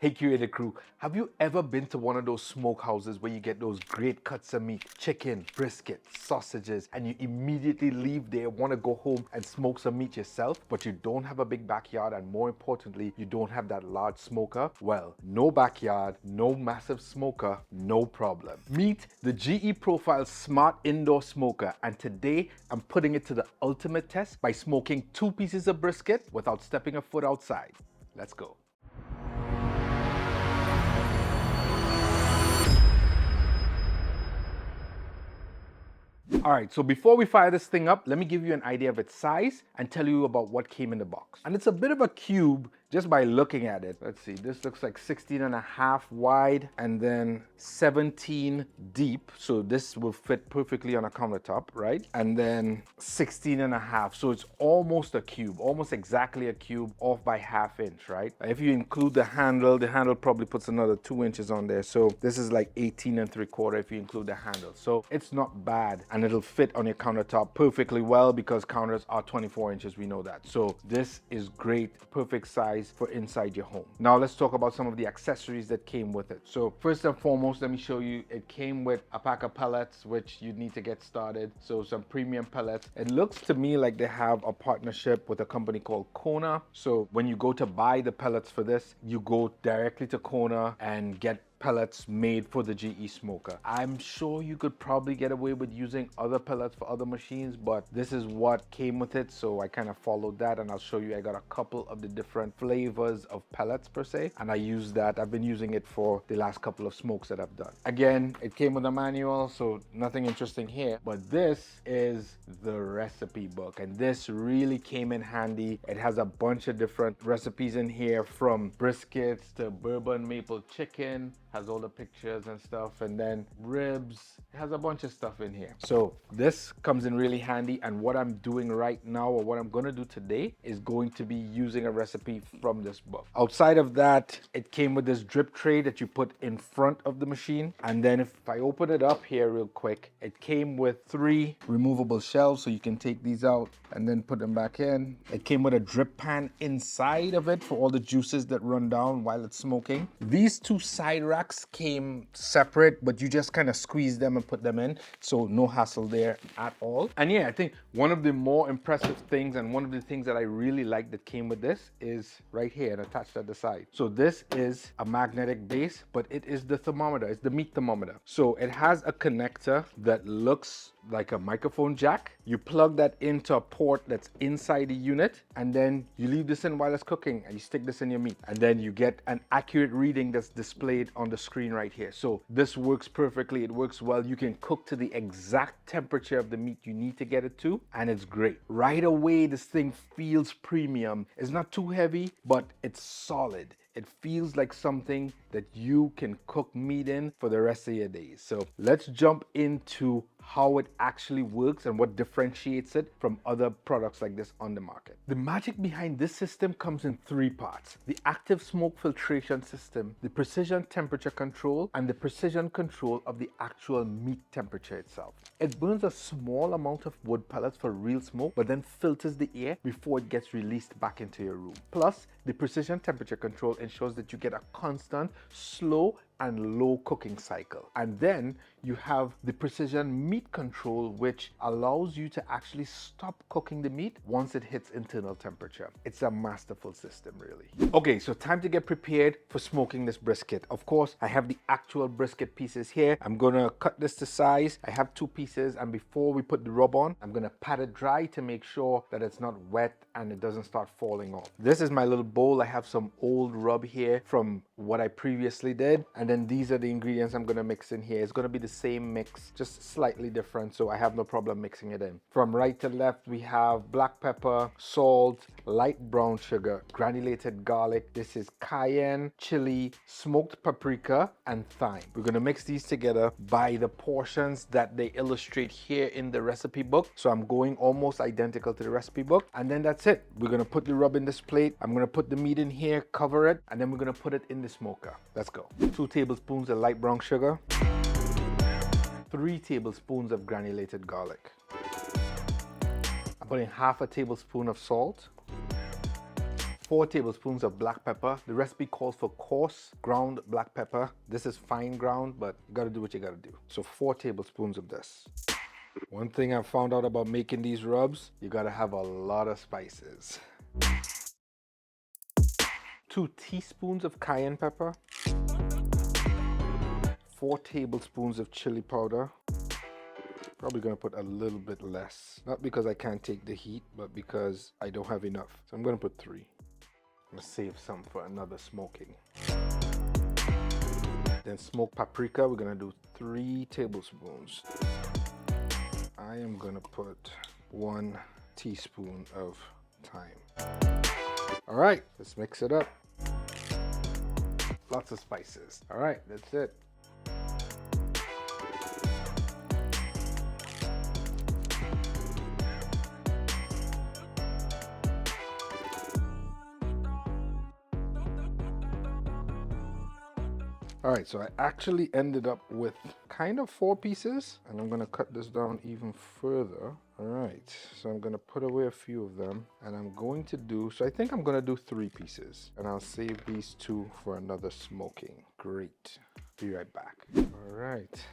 Hey Curated crew, have you ever been to one of those smokehouses where you get those great cuts of meat, chicken, brisket, sausages, and you immediately leave there, want to go home and smoke some meat yourself, but you don't have a big backyard, and more importantly, you don't have that large smoker? Well, no backyard, no massive smoker, no problem. Meet the GE Profile Smart Indoor Smoker, and today I'm putting it to the ultimate test by smoking 2 pieces of brisket without stepping a foot outside. Let's go. All right, so before we fire this thing up, let me give you an idea of its size and tell you about what came in the box. And it's a bit of a cube just by looking at it. Let's see, this looks like 16 and a half wide and then 17 deep. So this will fit perfectly on a countertop, right? And then 16 and a half. So it's almost a cube, almost exactly a cube, off by ½ inch, right? If you include the handle probably puts another 2 inches on there. So this is like 18 and 3/4 if you include the handle. So it's not bad, and it'll fit on your countertop perfectly well because counters are 24 inches, we know that. So this is great, perfect size for inside your home. Now let's talk about some of the accessories that came with it. So first and foremost, let me show you, it came with a pack of pellets, which you need to get started. So some premium pellets. It looks to me like they have a partnership with a company called Kona. So when you go to buy the pellets for this, you go directly to Kona and get pellets made for the GE smoker. I'm sure you could probably get away with using other pellets for other machines, but this is what came with it, so I kind of followed that, and I'll show you. I got a couple of the different flavors of pellets per se, and I use that. I've been using it for the last couple of smokes that I've done. Again, it came with a manual, so nothing interesting here, but this is the recipe book, and this really came in handy. It has a bunch of different recipes in here, from briskets to bourbon maple chicken, has all the pictures and stuff, and then ribs. It has a bunch of stuff in here. So this comes in really handy, and what I'm doing right now, or what I'm gonna do today, is going to be using a recipe from this book. Outside of that, it came with this drip tray that you put in front of the machine, and then if I open it up here real quick, it came with 3 removable shelves, so you can take these out and then put them back in. It came with a drip pan inside of it for all the juices that run down while it's smoking. These 2 side racks came separate, but you just kind of squeeze them and put them in, so no hassle there at all. And yeah, I think one of the more impressive things, and one of the things that I really like that came with this, is right here and attached at the side. So this is a magnetic base, but it is the thermometer. It's the meat thermometer. So it has a connector that looks like a microphone jack. You plug that into a port that's inside the unit, and then you leave this in while it's cooking, and you stick this in your meat, and then you get an accurate reading that's displayed on the screen right here. So this works perfectly. It works well. You can cook to the exact temperature of the meat you need to get it to, and it's great. Right away, this thing feels premium. It's not too heavy, but it's solid. It feels like something that you can cook meat in for the rest of your days. So let's jump into how it actually works and what differentiates it from other products like this on the market. The magic behind this system comes in 3 parts: the active smoke filtration system, the precision temperature control, and the precision control of the actual meat temperature itself. It burns a small amount of wood pellets for real smoke, but then filters the air before it gets released back into your room. Plus, the precision temperature control ensures that you get a constant, slow, and low cooking cycle. And then you have the precision meat control, which allows you to actually stop cooking the meat once it hits internal temperature. It's a masterful system, really. Okay, so time to get prepared for smoking this brisket. Of course, I have the actual brisket pieces here. I'm gonna cut this to size. I have 2 pieces, and before we put the rub on, I'm gonna pat it dry to make sure that it's not wet and it doesn't start falling off. This is my little bowl. I have some old rub here from what I previously did, and then these are the ingredients I'm gonna mix in here. It's gonna be the same mix, just slightly different, so I have no problem mixing it in. From right to left, we have black pepper, salt, light brown sugar, granulated garlic. This is cayenne, chili, smoked paprika, and thyme. We're gonna mix these together by the portions that they illustrate here in the recipe book. So I'm going almost identical to the recipe book, and then that's it. We're gonna put the rub in this plate. I'm gonna put the meat in here, cover it, and then we're gonna put it in the smoker. Let's go. 2 tablespoons of light brown sugar, 3 tablespoons of granulated garlic. I'm putting ½ a tablespoon of salt, 4 tablespoons of black pepper. The recipe calls for coarse ground black pepper. This is fine ground, but you gotta do what you gotta do. So 4 tablespoons of this. One thing I found out about making these rubs, you gotta have a lot of spices. 2 teaspoons of cayenne pepper. 4 tablespoons of chili powder. Probably gonna put a little bit less. Not because I can't take the heat, but because I don't have enough. So I'm gonna put 3. I'm gonna save some for another smoking. Then smoked paprika, we're gonna do 3 tablespoons. I am gonna put 1 teaspoon of thyme. All right, let's mix it up. Lots of spices. All right, that's it. All right, so I actually ended up with kind of 4 pieces, and I'm gonna cut this down even further. All right, so I'm gonna put away a few of them, and I'm going to do, so I think I'm gonna do 3 pieces, and I'll save these 2 for another smoking. Great, be right back. All right.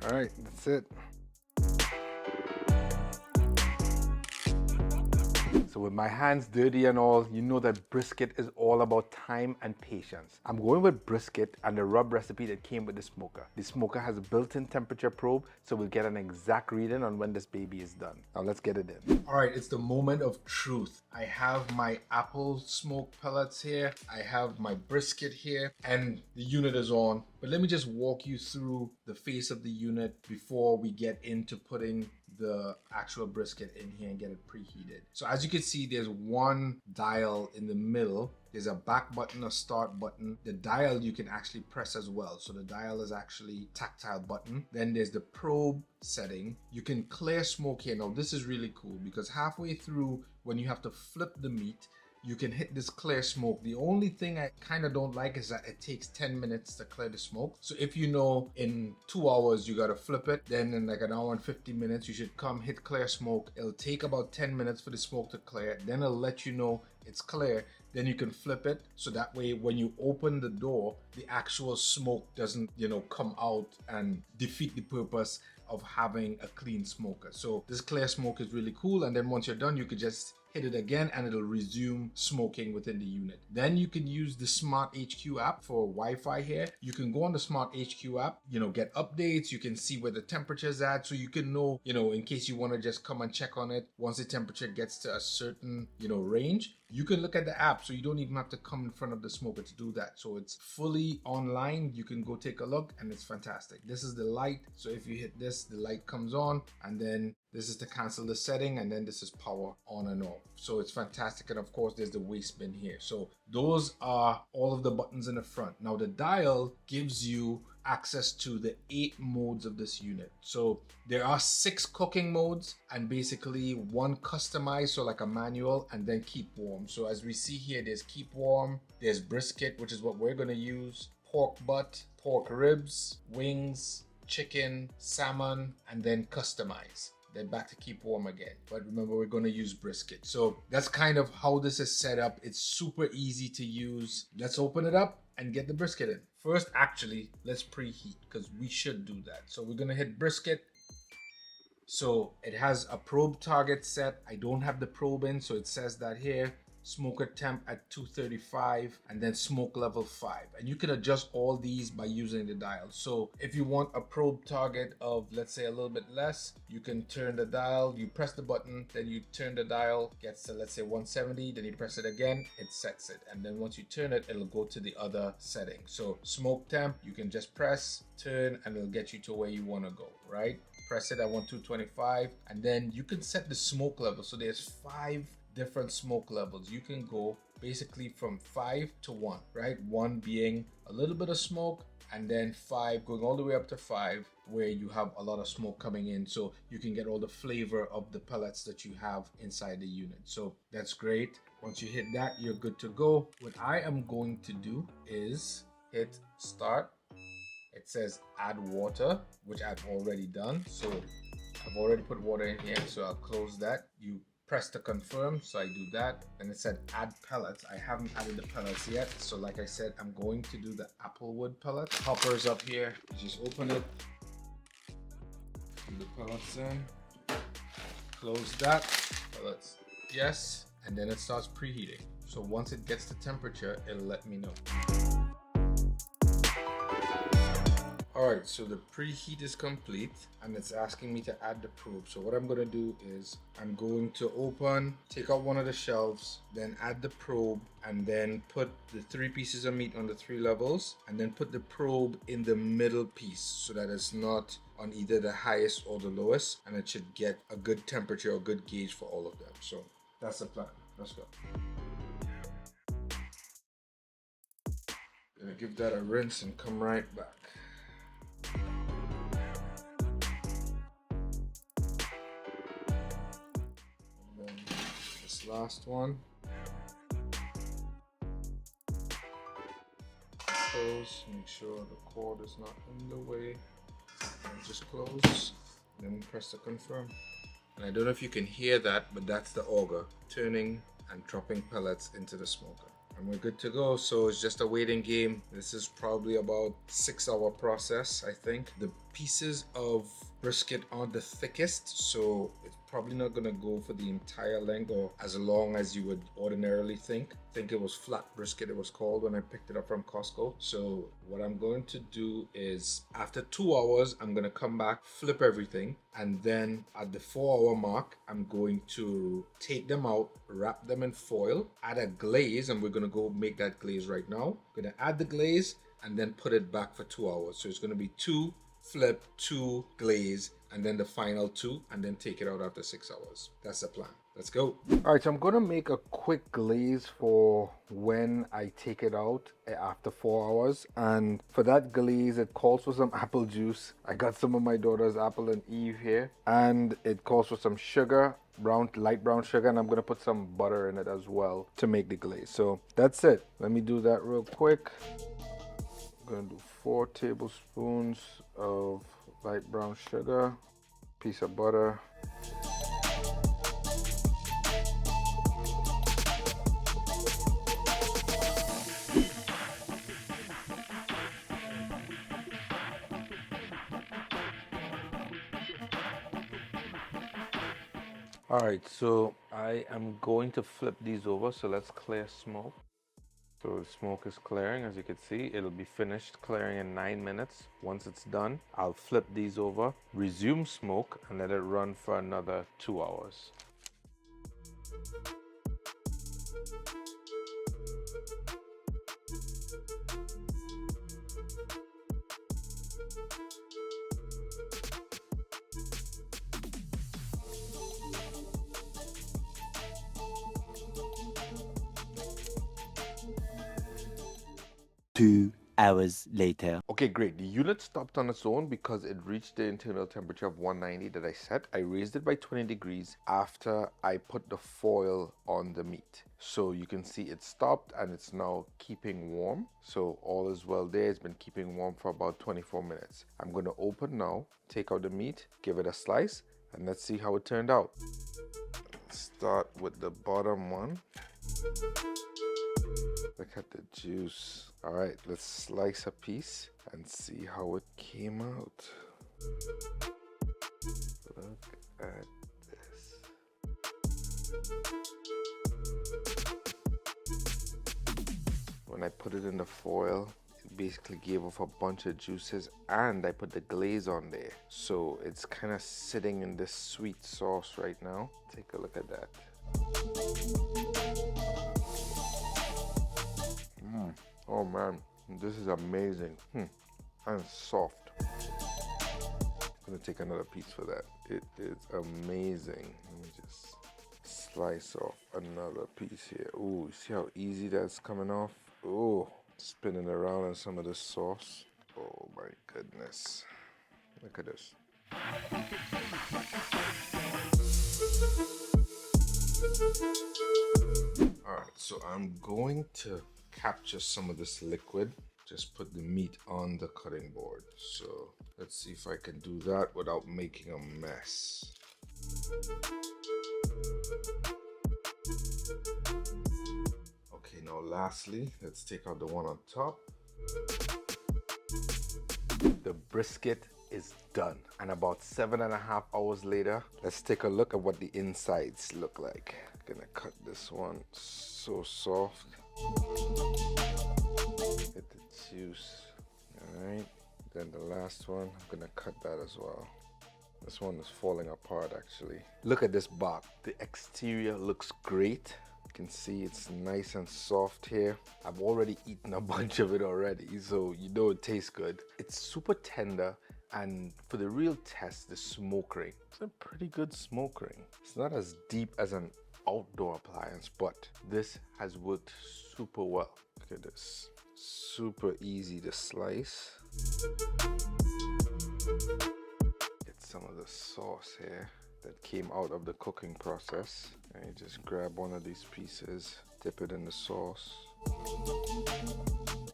All right, that's it. So with my hands dirty and all, you know that brisket is all about time and patience. I'm going with brisket and the rub recipe that came with the smoker. The smoker has a built-in temperature probe, so we'll get an exact reading on when this baby is done. Now let's get it in. All right, it's the moment of truth. I have my apple smoked pellets here. I have my brisket here, and the unit is on. But let me just walk you through the face of the unit before we get into putting the actual brisket in here and get it preheated. So as you can see, there's one dial in the middle. There's a back button, a start button. The dial you can actually press as well. So the dial is actually tactile button. Then there's the probe setting. You can clear smoke here. Now this is really cool because halfway through when you have to flip the meat, you can hit this clear smoke. The only thing I kind of don't like is that it takes 10 minutes to clear the smoke. So if you know in 2 hours you gotta flip it, then in like an hour and 50 minutes you should come hit clear smoke. It'll take about 10 minutes for the smoke to clear. Then it'll let you know it's clear. Then you can flip it, so that way when you open the door, the actual smoke doesn't, come out and defeat the purpose of having a clean smoker. So this clear smoke is really cool, and then once you're done, you could just hit it again and it'll resume smoking within the unit. Then you can use the Smart HQ app for Wi-Fi here. You can go on the Smart HQ app, get updates. You can see where the temperature's at, so you can know, in case you want to just come and check on it. Once the temperature gets to a certain, range, you can look at the app, so you don't even have to come in front of the smoker to do that. So it's fully online. You can go take a look, and it's fantastic. This is the light. So if you hit this, the light comes on, and then this is to cancel the setting, and then this is power on and off. So it's fantastic. And of course, there's the waste bin here. So those are all of the buttons in the front. Now the dial gives you access to the 8 modes of this unit. So there are 6 cooking modes and basically 1 customized, so like a manual, and then keep warm. So as we see here, there's keep warm, there's brisket, which is what we're going to use, pork butt, pork ribs, wings, chicken, salmon, and then customize. Then back to keep warm again. But remember, we're going to use brisket. So that's kind of how this is set up. It's super easy to use. Let's open it up and get the brisket in. First, actually, let's preheat because we should do that. So we're going to hit brisket. So it has a probe target set. I don't have the probe in, so it says that here. Smoker temp at 235 and then smoke level 5, and you can adjust all these by using the dial. So if you want a probe target of, let's say, a little bit less, you can turn the dial, you press the button, then you turn the dial, gets to, let's say, 170, then you press it again, it sets it, and then once you turn it, it'll go to the other setting. So smoke temp, you can just press, turn, and it'll get you to where you want to go, right? Press it, I want 225, and then you can set the smoke level. So there's 5 different smoke levels. You can go basically from 5 to 1, right? 1 being a little bit of smoke, and then 5 going all the way up to 5 where you have a lot of smoke coming in, so you can get all the flavor of the pellets that you have inside the unit. So that's great. Once you hit that, you're good to go. What I am going to do is hit start. it says add water, which I've already done. So I've already put water in here, so I'll close that. You press to confirm, so I do that. And it said add pellets. I haven't added the pellets yet, so like I said, I'm going to do the applewood pellet. Hopper's up here, just open it, put the pellets in, close that, pellets, yes, and then it starts preheating. So once it gets to temperature, it'll let me know. Alright, so the preheat is complete and it's asking me to add the probe. So what I'm going to do is I'm going to take out one of the shelves, then add the probe, and then put the 3 pieces of meat on the 3 levels, and then put the probe in the middle piece so that it's not on either the highest or the lowest, and it should get a good temperature or good gauge for all of them. So that's the plan. Let's go. Gonna give that a rinse and come right back. And then this last one. Close, make sure the cord is not in the way. And just close, then press to confirm. And I don't know if you can hear that, but that's the auger turning and dropping pellets into the smoker. And we're good to go. So it's just a waiting game. This is probably about 6-hour process, I think. The pieces of brisket aren't the thickest, so it's probably not gonna go for the entire length or as long as you would ordinarily think. I think it was flat brisket it was called when I picked it up from Costco. So what I'm going to do is after 2 hours, I'm gonna come back, flip everything, and then at the 4-hour mark, I'm going to take them out, wrap them in foil, add a glaze, and we're gonna go make that glaze right now. I'm gonna add the glaze and then put it back for 2 hours. So it's gonna be 2 flip, 2 glaze, and then the final 2, and then take it out after 6 hours. That's the plan. Let's go. All right, so I'm gonna make a quick glaze for when I take it out after 4 hours. And for that glaze, it calls for some apple juice. I got some of my daughter's Apple and Eve here. And it calls for some sugar, light brown sugar, and I'm gonna put some butter in it as well to make the glaze. So that's it. Let me do that real quick. I'm gonna do 4 tablespoons of light brown sugar, piece of butter. All right, so I am going to flip these over. So let's clear smoke. So the smoke is clearing, as you can see. It'll be finished clearing in 9 minutes. Once it's done, I'll flip these over, resume smoke, and let it run for another 2 hours. Two hours later. Okay, great. The unit stopped on its own because it reached the internal temperature of 190 that I set. I raised it by 20 degrees after I put the foil on the meat. So you can see it stopped and it's now keeping warm. So all is well there. It's been keeping warm for about 24 minutes. I'm going to open now, take out the meat, give it a slice, and let's see how it turned out. Start with the bottom one. Look at the juice. All right, let's slice a piece and see how it came out. Look at this. When I put it in the foil, it basically gave off a bunch of juices, and I put the glaze on there. So it's kind of sitting in this sweet sauce right now. Take a look at that. Oh man, this is amazing. And soft. I'm gonna take another piece for that. It is amazing. Let me just slice off another piece here. Ooh, see how easy that's coming off? Ooh, spinning around in some of this sauce. Oh my goodness. Look at this. All right, so I'm going to capture some of this liquid just put the meat on the cutting board. So let's see if I can do that without making a mess. Okay, now lastly, let's take out the one on top. The brisket is done, and about 7.5 hours later, let's take a look at what the insides look like. Gonna cut this one. So soft. Get the juice. All right, then the last one, I'm gonna cut that as well. This one is falling apart actually. Look at this bark. The exterior looks great. You can see it's nice and soft here. I've already eaten a bunch of it already, so you know it tastes good. It's super tender, and for the real test, the smoke ring. It's a pretty good smoke ring. It's not as deep as an outdoor appliance, but this has worked super well. Look at this. Super easy to slice. Get some of the sauce here that came out of the cooking process. And you just grab one of these pieces, dip it in the sauce.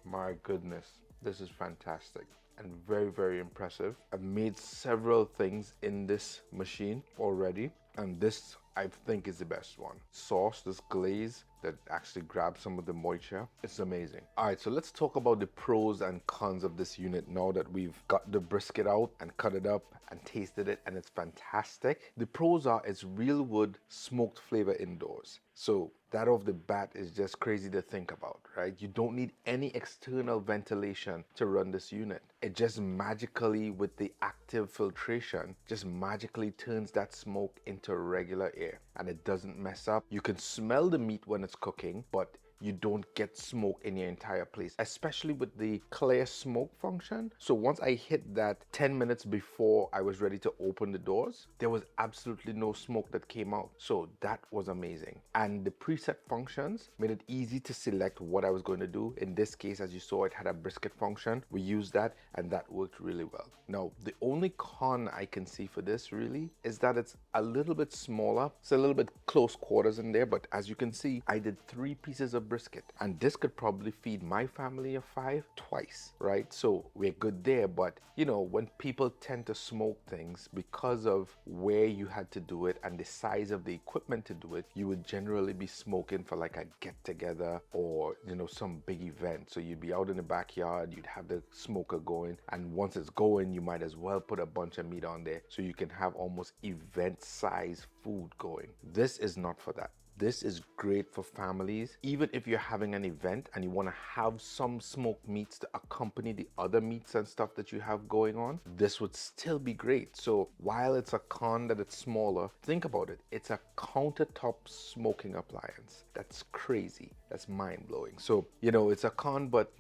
My goodness, this is fantastic and very, very impressive. I've made several things in this machine already, and this I think is the best one. Sauce, this glaze that actually grabs some of the moisture. It's amazing. All right, so let's talk about the pros and cons of this unit now that we've got the brisket out and cut it up and tasted it, and it's fantastic. The pros are it's real wood smoked flavor indoors. So that off the bat is just crazy to think about, right? You don't need any external ventilation to run this unit. It just magically, with the active filtration, just magically turns that smoke into regular air, and it doesn't mess up. You can smell the meat when it's cooking, but you don't get smoke in your entire place, especially with the clear smoke function. So once I hit that 10 minutes before I was ready to open the doors, there was absolutely no smoke that came out. So that was amazing. And the preset functions made it easy to select what I was going to do. In this case, as you saw, it had a brisket function. We used that, and that worked really well. Now, the only con I can see for this really is that it's a little bit smaller. It's a little bit close quarters in there, but as you can see, I did 3 pieces of brisket, and this could probably feed my family of 5 twice, right? So we're good there. But you know, when people tend to smoke things, because of where you had to do it and the size of the equipment to do it, you would generally be smoking for like a get together or, you know, some big event. So you'd be out in the backyard, you'd have the smoker going, and once it's going, you might as well put a bunch of meat on there so you can have almost event size food going. This is not for that. This is great for families. Even if you're having an event and you want to have some smoked meats to accompany the other meats and stuff that you have going on, this would still be great. So while it's a con that it's smaller, think about it. It's a countertop smoking appliance. That's crazy. That's mind-blowing. So, you know, it's a con, but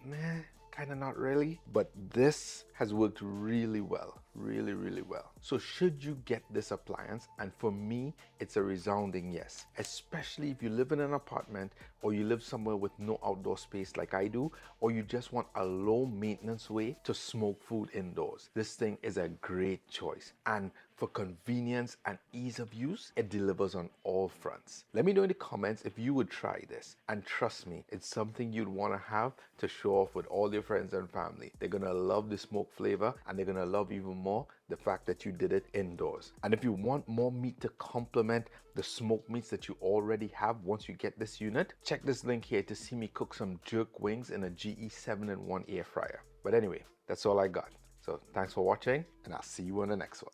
kind of not really. But this has worked really well. Really, really well. So should you get this appliance? And for me, it's a resounding yes, especially if you live in an apartment or you live somewhere with no outdoor space like I do, or you just want a low maintenance way to smoke food indoors. This thing is a great choice, and for convenience and ease of use, it delivers on all fronts. Let me know in the comments if you would try this, and trust me, it's something you'd want to have to show off with all your friends and family. They're gonna love the smoke flavor, and they're gonna love even more the fact that you did it indoors. And if you want more meat to complement the smoked meats that you already have once you get this unit, check this link here to see me cook some jerk wings in a GE 7-in-1 air fryer. But anyway, that's all I got. So thanks for watching, and I'll see you on the next one.